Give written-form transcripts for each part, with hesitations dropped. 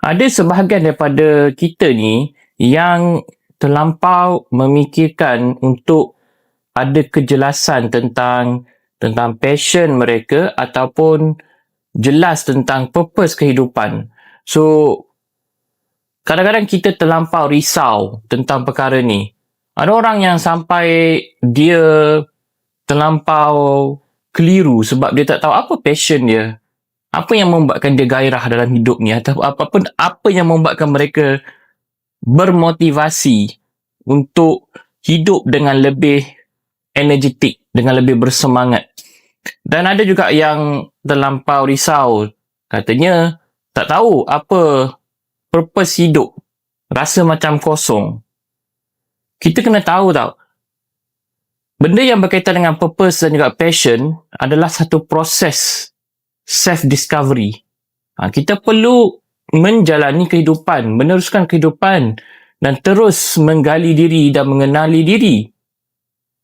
Ada sebahagian daripada kita ni yang terlampau memikirkan untuk ada kejelasan tentang passion mereka ataupun jelas tentang purpose kehidupan. So, kadang-kadang kita terlampau risau tentang perkara ni. Ada orang yang sampai dia terlampau keliru sebab dia tak tahu apa passion dia. Apa yang membuatkan dia gairah dalam hidup ni, atau apa yang membuatkan mereka bermotivasi untuk hidup dengan lebih energetik, dengan lebih bersemangat. Dan ada juga yang terlampau risau, katanya tak tahu apa purpose hidup, rasa macam kosong. Kita kena tahu tau, benda yang berkaitan dengan purpose dan juga passion adalah satu proses self-discovery. Kita perlu menjalani kehidupan, meneruskan kehidupan dan terus menggali diri dan mengenali diri.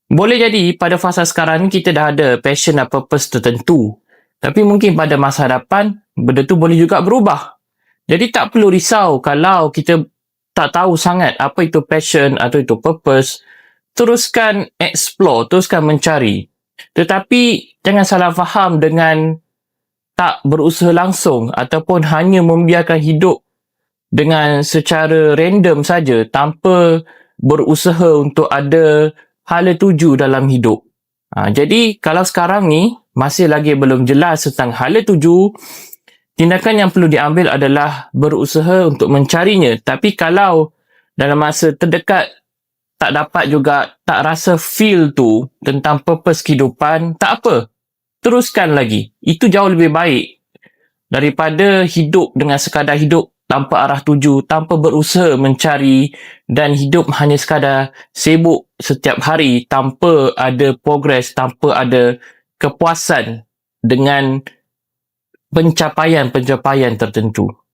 Boleh jadi pada fasa sekarang ni kita dah ada passion dan purpose tertentu. Tapi mungkin pada masa hadapan, benda tu boleh juga berubah. Jadi tak perlu risau kalau kita tak tahu sangat apa itu passion atau itu purpose. Teruskan explore, teruskan mencari. Tetapi jangan salah faham dengan tak berusaha langsung ataupun hanya membiarkan hidup dengan secara random saja tanpa berusaha untuk ada hala tuju dalam hidup. Jadi kalau sekarang ni masih lagi belum jelas tentang hala tuju, tindakan yang perlu diambil adalah berusaha untuk mencarinya. Tapi kalau dalam masa terdekat tak dapat juga, tak rasa feel tu tentang purpose kehidupan, tak apa. Teruskan lagi. Itu jauh lebih baik daripada hidup dengan sekadar hidup tanpa arah tuju, tanpa berusaha mencari dan hidup hanya sekadar sibuk setiap hari tanpa ada progres, tanpa ada kepuasan dengan pencapaian-pencapaian tertentu.